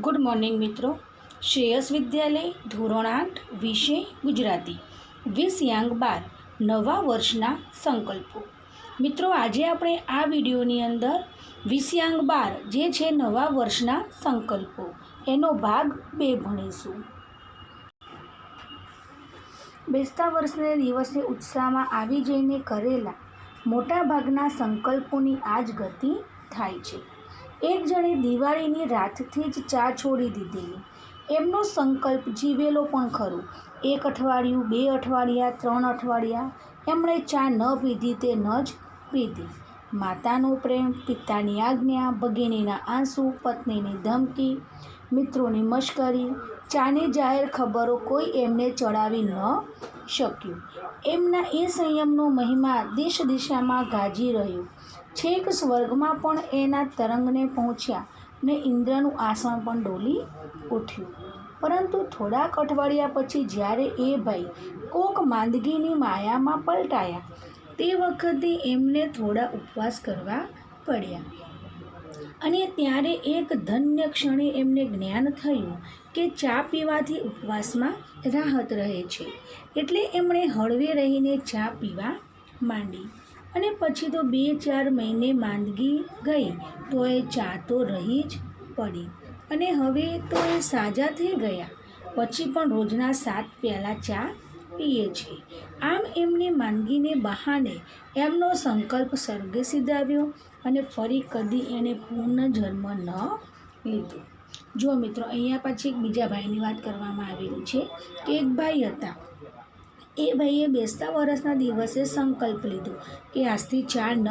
Good morning મિત્રો. શ્રેયસ વિદ્યાલય ધોરણ 8 વિષય ગુજરાતી 20/12 નવા વર્ષના સંકલ્પો. મિત્રો, આજે આપણે આ વિડીયોની અંદર 20/12 જે છે નવા વર્ષના સંકલ્પો એનો ભાગ 2 ભણીશું. બેસતા વર્ષને દિવસે ઉત્સાહમાં આવી જઈને કરેલા મોટાભાગના સંકલ્પોની આ જ ગતિ થાય છે. એક જણે દિવાળીની રાતથી જ ચા છોડી દીધેલી. એમનો સંકલ્પ જીવેલો પણ ખરો. 1 અઠવાડિયું, 2 અઠવાડિયા, 3 અઠવાડિયા એમણે ચા ન પીધી તે ન જ પીધી. માતાનો પ્રેમ, પિતાની આજ્ઞા, ભગીનીના આંસુ, પત્નીની ધમકી, મિત્રોની મશ્કરી, ચાની જાહેર ખબરો કોઈ એમને ચડાવી ન શક્યું. એમના એ સંયમનો મહિમા દેશ દિશામાં ગાજી રહ્યો. છેક સ્વર્ગમાં પણ એના તરંગને પહોંચ્યા ને ઇન્દ્રનું આસન પણ ડોલી ઉઠ્યું. પરંતુ થોડાક અઠવાડિયા પછી જ્યારે એ ભાઈ કોક માંદગીની માયામાં પલટાયા તે વખતે એમને થોડા ઉપવાસ કરવા પડ્યા. અને ત્યારે એક ધન્ય ક્ષણે એમને જ્ઞાન થયું કે ચા પીવાથી ઉપવાસમાં રાહત રહે છે. એટલે એમણે હળવે રહીને ચા પીવા માંડી. અને પછી તો 2-4 મહિને માંદગી ગઈ તો એ ચા તો રહી જ પડી. અને હવે તો એ સાજા થઈ ગયા. પછી પણ રોજના 7 પ્યાલા ચા પીએ છે. આમ એમની માંદગીને બહાને એમનો સંકલ્પ સ્વર્ગે સિધાવ્યો અને ફરી કદી એને પુનર્જન્મ ન લીધો. જો મિત્રો, અહીંયા પછી એક બીજા ભાઈની વાત કરવામાં આવેલી છે કે એક ભાઈ હતા. એ ભાઈએ બેસતા વર્ષના દિવસે સંકલ્પ લીધો કે આજથી ચા ન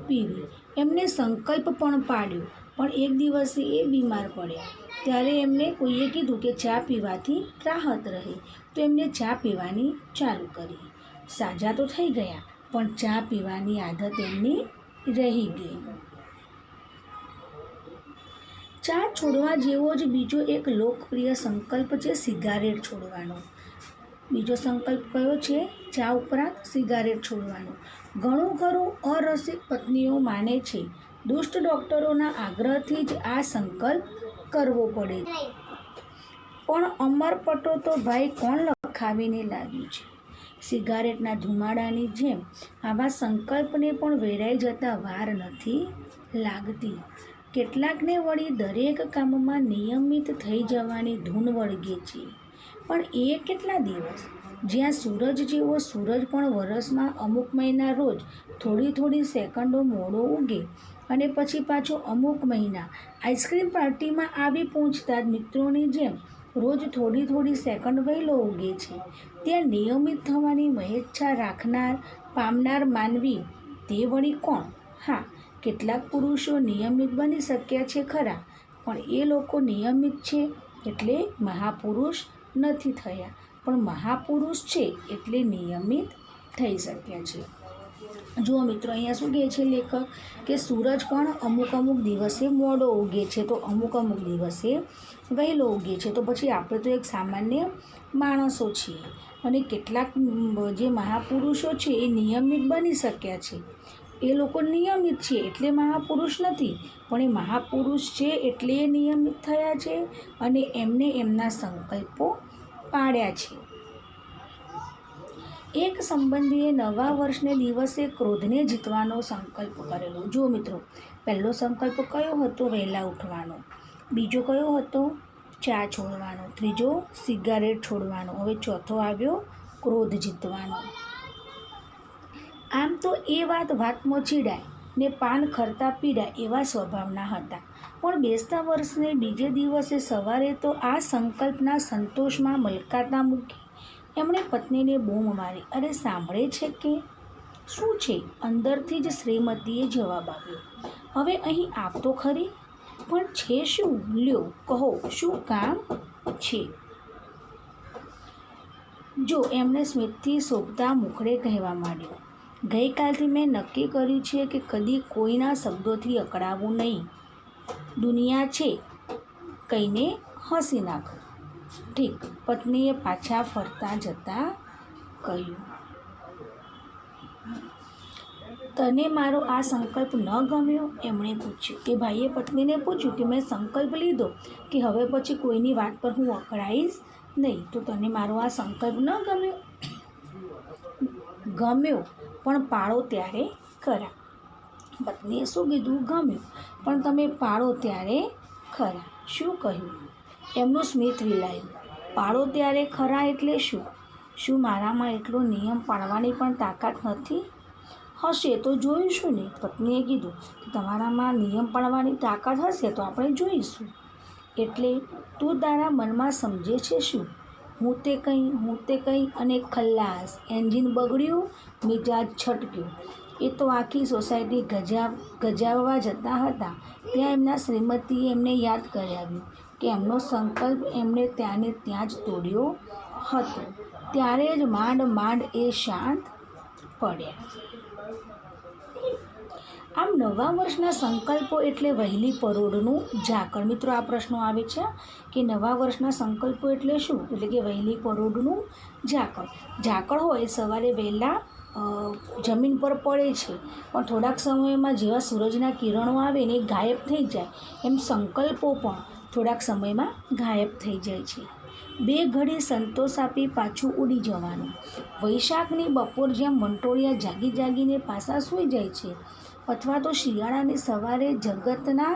પીવી. એમને સંકલ્પ પણ પાડ્યો. પણ એક દિવસે એ બીમાર પડ્યા. ત્યારે એમને કોઈએ કીધું કે ચા પીવાથી રાહત રહે. તો એમને ચા પીવાની ચાલુ કરી. સાજા તો થઈ ગયા, પણ ચા પીવાની આદત એમની રહી ગઈ. ચા છોડવા જેવો જ બીજો એક લોકપ્રિય સંકલ્પ છે સિગારેટ છોડવાનો. બીજો સંકલ્પ કયો છે? ચા ઉપરાંત સિગારેટ છોડવાનો. ઘણું ખરું અરસિક પત્નીઓ માને છે. દુષ્ટ ડૉક્ટરોના આગ્રહથી જ આ સંકલ્પ કરવો પડે. પણ અમરપટો તો ભાઈ કોણ લખાવીને લાવ્યું છે? સિગારેટના ધુમાડાની જેમ આવા સંકલ્પને પણ વેરાઈ જતા વાર નથી લાગતી. કેટલાકને વળી દરેક કામમાં નિયમિત થઈ જવાની ધૂન વળગે છે. પણ એ કેટલા દિવસ? જ્યાં સૂરજ જેવો સૂરજ પણ વરસમાં અમુક મહિના રોજ થોડી સેકન્ડો મોડો ઉગે અને પછી પાછો અમુક મહિના આઈસ્ક્રીમ પાર્ટીમાં આવી પહોંચતા જ મિત્રોની જેમ રોજ થોડી સેકન્ડ વહેલો ઉગે છે. ત્યાં નિયમિત થવાની મહેચ્છા રાખનાર પામનાર માનવી તે વળી કોણ? હા, કેટલાક પુરુષો નિયમિત બની શક્યા છે ખરા, પણ એ લોકો નિયમિત છે એટલે મહાપુરુષ નથી થયા. પણ મહાપુરુષ છે એટલે નિયમિત થઈ શક્યા છે. જુઓ મિત્રો, અહીંયા શું કહે છે લેખક કે સૂરજ પણ અમુક દિવસે મોડો ઉગે છે તો અમુક દિવસે વહેલો ઉગે છે. તો પછી આપણે તો એક સામાન્ય માણસો છીએ અને કેટલાક જે મહાપુરુષો છે એ નિયમિત બની શક્યા છે. એ લોકો નિયમિત છે એટલે મહાપુરુષ નથી, પણ એ મહાપુરુષ છે એટલે એ નિયમિત થયા છે અને એમને એમના સંકલ્પો પાડ્યા છે. એક સંબંધીએ નવા વર્ષને દિવસે ક્રોધને જીતવાનો સંકલ્પ કરેલો. જો મિત્રો, પહેલો સંકલ્પ કયો હતો? વહેલા ઉઠવાનો. બીજો કયો હતો? ચા છોડવાનો. ત્રીજો સિગારેટ છોડવાનો. હવે ચોથો આવ્યો ક્રોધ જીતવાનો. આમ તો એ વાતમાં ચીડાય ને પાન ખરતા પીડાય એવા સ્વભાવના હતા. પણ બેસતા વર્ષને બીજે દિવસે સવારે તો આ સંકલ્પના સંતોષમાં મલકાતા મૂકી એમણે પત્નીને બૂમ મારી. અરે સાંભળે છે કે શું છે? અંદરથી જ શ્રીમતીએ જવાબ આપ્યો. હવે અહીં આપ તો ખરી, પણ છે શું? લ્યો કહો, શું કામ છે? જો એમણે સ્મિતથી શોભતા મુખડે કહેવા માંડ્યો. ગઈકાલથી મેં નક્કી કર્યું છે કે કદી કોઈના શબ્દોથી અકળાવું નહીં. દુનિયા છે કહીને હસી નાખો. ઠીક, પત્નીએ પાછા ફરતા જતાં કહ્યું. તને મારો આ સંકલ્પ ન ગમ્યો? એમણે પૂછ્યું. એ ભાઈએ પત્નીને પૂછ્યું કે મેં સંકલ્પ લીધો કે હવે પછી કોઈની વાત પર હું અકળાઈશ નહીં, તો તને મારો આ સંકલ્પ ન ગમ્યો? ગમ્યો, પણ પાળો ત્યારે ખરા. પત્નીએ શું કીધું? ગમ્યું, પણ તમે પાળો ત્યારે ખરા. શું કહ્યું? એમનું સ્મિત વિલાયું. પાળો ત્યારે ખરા એટલે શું? શું મારામાં એટલો નિયમ પાળવાની પણ તાકાત નથી? હશે તો જોઈશું ને. પત્નીએ કીધું કે તમારામાં નિયમ પાળવાની તાકાત હશે તો આપણે જોઈશું. એટલે તું તારા મનમાં સમજે છે શું? હું તે કંઈ અને ખલ્લાસ. એન્જિન બગડ્યું, મિજાજ છટક્યો. એ તો આખી સોસાયટી ગજાવવા જતા હતા ત્યાં એમના શ્રીમતીએ એમને યાદ કરાવ્યું કે એમનો સંકલ્પ એમણે ત્યાંને ત્યાં જ તોડ્યો હતો. ત્યારે જ માંડ એ શાંત પડ્યા. આમ નવા વર્ષના સંકલ્પો એટલે વહેલી પરોઢનું ઝાકળ. મિત્રો, આ પ્રશ્નો આવે છે કે નવા વર્ષના સંકલ્પો એટલે શું? એટલે કે વહેલી પરોઢનું ઝાકળ. ઝાકળ હોય સવારે વહેલા જમીન પર પડે છે, પણ થોડાક સમયમાં જેવા સૂરજના કિરણો આવે ને એ ગાયબ થઈ જાય, એમ સંકલ્પો પણ થોડાક સમયમાં ગાયબ થઈ જાય છે. બે ઘડી સંતોષ આપી પાછું ઉડી જવાનું. વૈશાખની બપોર જેમ વંટોળિયા જાગીને પાછા સૂઈ જાય છે, અથવા તો શિયાળાની સવારે જગતના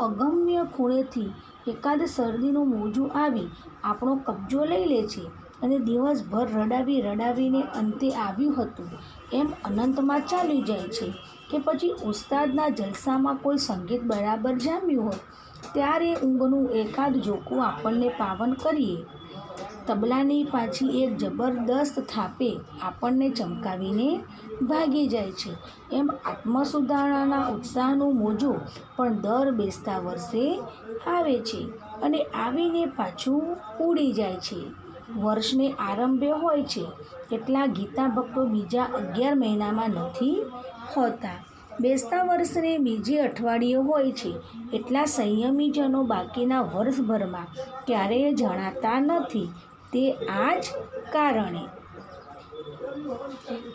અગમ્ય ખૂણેથી એકાદ શરદીનું મોજું આવી આપણો કબજો લઈ લે છે અને દિવસભર રડાવીને અંતે આવ્યું હતું એમ અનંતમાં ચાલી જાય છે. કે પછી ઉસ્તાદના જલસામાં કોઈ સંગીત બરાબર જામ્યું હોય ત્યારે ઊંઘનું એકાદ ઝોકું આપણને પાવન કરીએ. તબલાની પાછી એક જબરદસ્ત થાપે આપણને ચમકાવીને ભાગી જાય છે. એમ આત્મસુધારણાના ઉત્સાહનું મોજું પણ દર બેસતા વર્ષે આવે છે અને આવીને પાછું ઉડી જાય છે. વર્ષને આરંભે હોય છે એટલા ગીતા ભક્તો બીજા 11 મહિનામાં નથી હોતા. બેસતા વર્ષને બીજે અઠવાડિયે હોય છે એટલા સંયમીજનો બાકીના વર્ષભરમાં ક્યારેય જણાતા નથી. તે આ જ કારણે.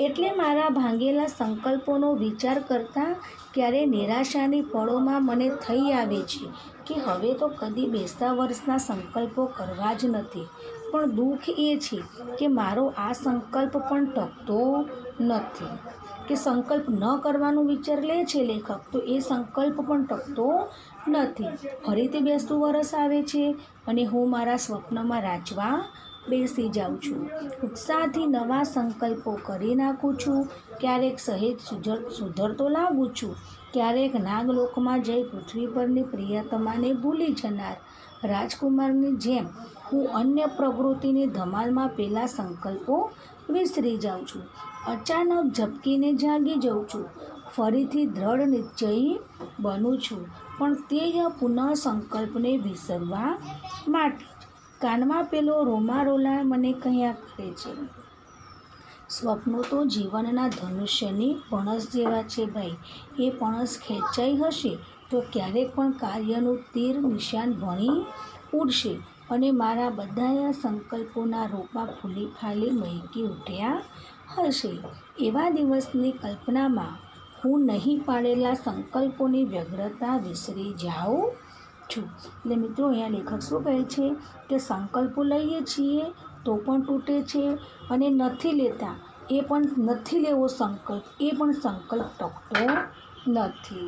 એટલે મારા ભાંગેલા સંકલ્પોનો વિચાર કરતાં ક્યારે નિરાશાની પળોમાં મને થઈ આવે છે કે હવે તો કદી બેસતા વર્ષના સંકલ્પો કરવા જ નથી. પણ દુઃખ એ છે કે મારો આ સંકલ્પ પણ ટકતો નથી. કે સંકલ્પ ન કરવાનો વિચાર લે છે લેખક, તો એ સંકલ્પ પણ ટકતો નથી. ફરીથી બેસતું વરસ આવે છે અને હું મારા સ્વપ્નમાં રાચવા બેસી જાઉં છું. ઉત્સાહથી નવા સંકલ્પો કરી નાખું છું. ક્યારેક સહેજ સુધરતો લાગું છું, ક્યારેક નાગલોકમાં જઈ પૃથ્વી પરની પ્રિયતમાને ભૂલી જનાર રાજકુમારની જેમ હું અન્ય પ્રવૃત્તિની ધમાલમાં પેલા સંકલ્પો વિસરી જાઉં છું. અચાનક ઝબકીને જાગી જાઉં છું. ફરીથી દ્રઢ નિશ્ચયી બનું છું, પણ તે પુનઃ સંકલ્પને વિસરવા માટે. કાનમાં પેલો રોમારોલા મને કહ્યા કરે છે, સ્વપ્નો તો જીવનના ધનુષ્યની પણસ જેવા છે ભાઈ. એ પણસ ખેંચાઈ હશે તો ક્યારેક પણ કાર્યનું તીર નિશાન ભણી ઉડશે અને મારા બધાયા સંકલ્પોના રોપા ફૂલી ફાલી મહેકી ઉઠ્યા હશે. એવા દિવસની કલ્પનામાં હું નહીં પાડેલા સંકલ્પોની વ્યગ્રતા વિસરી જાઉં છું. એટલે મિત્રો, અહીંયા લેખક શું કહે છે કે સંકલ્પો લઈએ છીએ તો પણ તૂટે છે અને નથી લેતા એ પણ નથી લેવો સંકલ્પ, એ પણ સંકલ્પ ટકતો નથી.